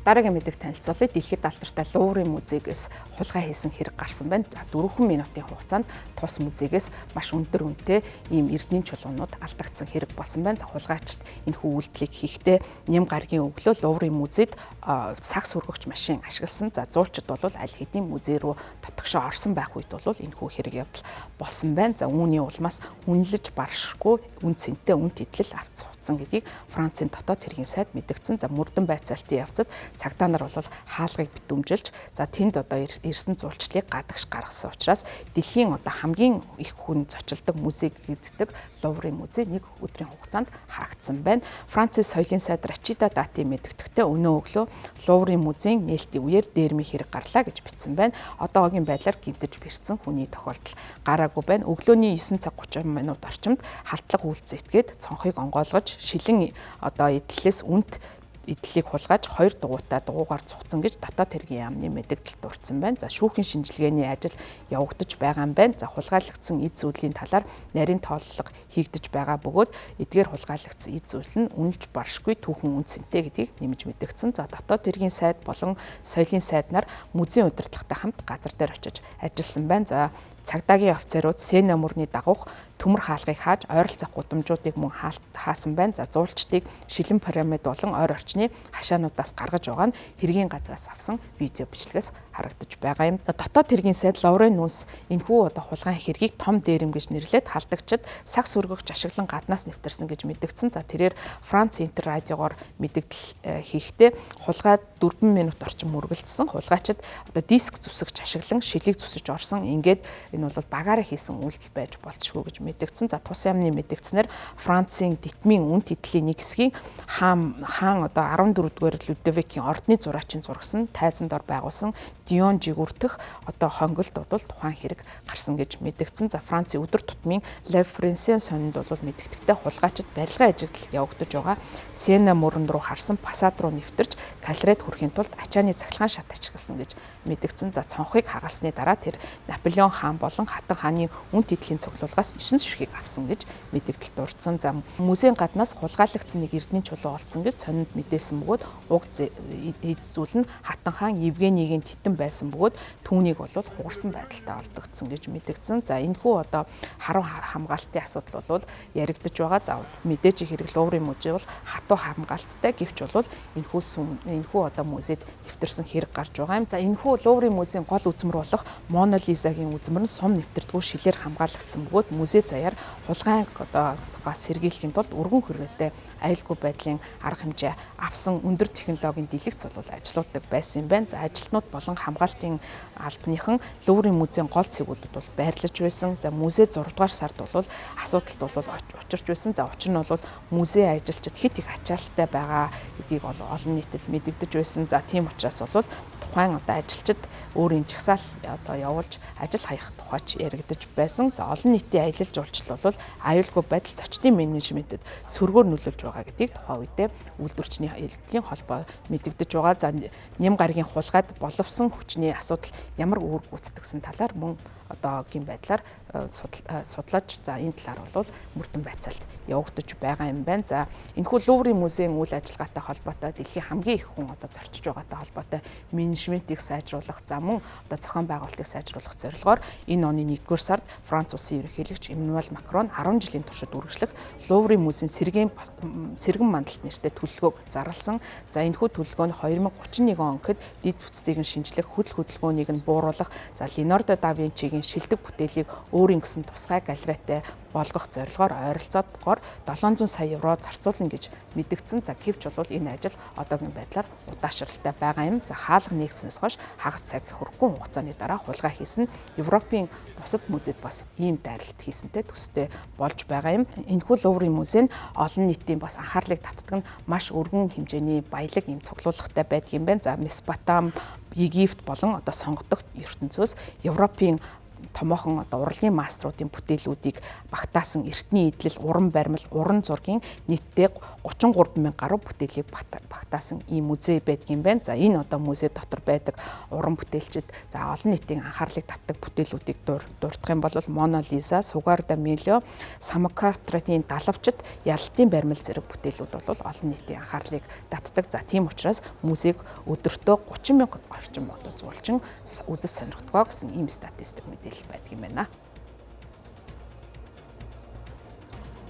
Дараагийн мэдээ танилцуулъя. Дэлхийд алдартай Луврын музейгээс хулгай хийсэн хэрэг гарсан байна. 4 минутын хугацаанд тус музейгээс маш өндөр үнэтэй ийм эрдэнийн чулуунууд алдагдсан хэрэг болсон байна. Хулгайчид энэхүү үйлдэлийг хийхдээ нэм гаргийн өглөө Луврын музейд сакс хүргэгч машин ашигласан. Зуучид бол аль хэдийн музей рүү тотгошоо орсон байх үед бол энэхүү хэрэг явдал болсон байна. Үүний улмаас үнэлж баршгүй үн цэнтэй үнэт идэл авч цуцсан гэдгийг Францын дотоод хэргийн сайд мэдгдсэн. Мөрдөн байцаалтын явцад цагдаа нар бол хаалгыг битүүмжилж тэнд ирсэн зуулчлалыг гадагш гаргасан учраас дэлхийн хамгийн их хүн зочилдог музей гэдэг Луврын музей нэг өдрийн хугацаанд хаагдсан байна. Францын соёлын сайд Рачида Дати мэдгэдэгтээ өнөө өглөө Луврын музейн нээлтийн үеэр дээрмийн хэрэг гарлаа гэж бичсэн байна. Одоогийн байдлаар гинтэж бэрцсэн хүний тохиолдол гараагүй байна. Өглөөний 9 цаг 30 минут орчимд халдлага үйлдэл этгээд цонхыг онгойлгож шилэн эдлээс үнэт идлийг хулгайж 2 дугуйгаар цугцсан гэж дотоод хэргийн яамны мэдээлэл дурдсан байна. Шүүхийн шинжилгээний ажил явагдаж байгаа юм байна. Хулгайлагдсан эд зүйлийн талаар нарийн тооллого хийгдэж байгаа бөгөөд эдгээр хулгайлагдсан эд зүйл нь үнэлж баршгүй түүхэн үнцэнтэй гэдгийг нэмж мэдгдсэн. Дотоод хэргийн сайд болон соёлын сайд нар музейн удирдлагатай хамт газар дээр очиж ажилласан байна. Цагдаагийн офицерууд Сена мөрний дагуух төмөр хаалгыг хааж ойролцоох гудамжуудыг мөн хаасан байна. Зуулчдыг шилэн пирамид болон ойр орчны хашаануудаас гаргаж байгаа нь хэргийн газраас авсан видео бичлэгээс харагдаж байгаа юм. Дотоод хэргийн сайд Луврын нүнс энэхүү хулгайн хэргийг том дээрэм гэж нэрлээд халдагчид сакс хүргэгч ашиглан гаднаас нэвтэрсэн гэж мэдгдсэн. Тэрээр Франц Интер радиогоор мэдээлэл хийхдээ хулгай 4 минут орчим үргэлжилсэн. Хулгайчид диск зүсгэж ашиглан шилийг зүсэж орсон. Ингээд энэ бол багаараа хийсэн үйлдэл байж болцшгүй гэж мэдгдсэн. Тус яамны мэдгдснээр Францын дитмийн үнэт идлийн нэг хэсгийг хаан 14-р Людовикийн ордны зураачийн зургасан тайзан дор байгуулсан Дион жигүртэх хонголд бол тухайн хэрэг гарсан гэж мэдгдсэн. Францын өдөр тутмын Le Frenchien сонинд бол мэдгдэгтэй хулгайчид барилгын ажиглал явагдаж байгаа Сена мөрөнд рүү харсан фасад руу нэвтэрч калред хүрэхийн тулд ачааны цахилгаан шат ашигласан гэж мэдгдсэн. Цонхыг хагаасны дараа тэр Наполеон хаан болон Хатан хааны үнэт идлийн цуглуулгаас 9 ширхгийг авсан гэж мэдээлэл дурдсан. Музейн гаднаас хулгайлагдсан нэг эрдэнийн чулуу олдсон гэж сонинд мэдээсэн бөгөөд уг эд зүйл нь Хатан хаан Евгенигийн титэн байсан бөгөөд түүнийг бол хугарсан байдалтай олдогдсон гэж мэдэгдсэн. Энэхүү харуу хамгаалтын асуудал бол яригдж байгаа. Мэдээж хэрэг Луврын музей бол хатуу хамгаалттай гэвч бол энэхүү музейд нэвтэрсэн хэрэг гарч байгаа юм. Энэхүү Луврын музейн гол үзмэр болох Мона Лизагийн үзмэр нь сум нэвтэрдгүү шилээр хамгаалагдсан бөгөөд музей заяар хулгайгаас сэргийлэхийн тулд өргөн хүрээтэй аюулгүй байдлын арга хэмжээ авсан өндөр технологийн дэлгэц бол ажилуулдаг байсан юм байна. Ажилтнууд болон хамгаалтын албаныхан Луврын музейн гол цэгүүдэд бол байрлаж байсан. Музей 6 дугаар сард бол асуудалд бол учирч байсан. Учир нь бол музей ажилчид хит их ачаалттай байгаа гэдгийг олон нийтэд мэдэгдэж байсан. Тийм учраас бол тухайн ажилчид өөрийн жагсаал явуулж ажил хаях тухайч яригдж байсан. Олон нийтийн аялал жуулчлал бол аюулгүй байдал зочдын менежментэд сөргөөр нөлөөлж байгаа гэдгийг тухайн үедээ үйлдвэрчний эдлийн холбоо мэдэгдэж байгаа. Нэм гаргийн хулгайд боловсон хүчний асуудал ямар үүрэг гүйцэтгсэн талаар мөн одоогийн байдлаар судлаж энэ талаар бол мөрдөн байцаалт явагдаж байгаа юм байна. Энэхүү Луврын музейн үйл ажиллагаатай холбоотой дэлхийн хамгийн их хүн зорчиж байгаатай холбоотой менежментийг сайжруулах, мөн зохион байгуулалтыг сайжруулах зорилгоор энэ оны 1-р сард Франц улсын ерөнхийлөгч Эммануэль Макрон 10 жилийн туршид үргэлжлэх Луврын музейн сэргэн мандалт нэртэй төлөвлөгөөг зарласан. Энэхүү төлөвлөгөө нь 2031 он гэхэд дид бүтцийг нь шинжлэх, хөдөлгөөнийг нь бууруулах, Леонардо да Винчигийн шилдэг бүтээлийг өөрийн гэсэн тусгай галерейтай болгох зорилгоор ойролцоогоор 700 сая евро зарцуулна гэж мэдгдсэн. Гэвч бол энэ ажил одоогийн байдлаар удаашралтай байгаа юм. Хаалга нэгдснээс хойш хагас цаг хүрэхгүй хугацааны дараа хулгай хийсэн Европын бусад музейд бас ийм дайралт хийсэнтэй төстэй болж байгаа юм. Энэхүү Луврын музей нь олон нийтийн бас анхаарлыг татдаг нь маш өргөн хэмжээний баялаг ийм цуглуулгатай байдаг юм байна. Месопотам, Египт болон одоо сонгодог ертөнцөөс Европын томоохон одоо урлагийн мастеруудын бүтээлүүдийг багтаасан эртний идэл, уран баримл, уран зургийн нийтдээ 33,000 гаруй бүтээлийг багтаасан ийм музей байдгийн байна. За энэ одоо музей дотор байдаг уран бүтээлчид за олон нийтийн анхаарлыг татдаг бүтээлүүдийг дурдах юм бол Мона Лиза, Сугар да Милио, Самокартратийн далавчид, Ялалтын баримл зэрэг бүтээлүүд бол олон нийтийн анхаарлыг татдаг. За тийм учраас музейг өдөртөө 30,000 орчим одоо зуулчин үзэж сонирхдгоо гэсэн ийм статистик мэдээлэл байдаг юм байна.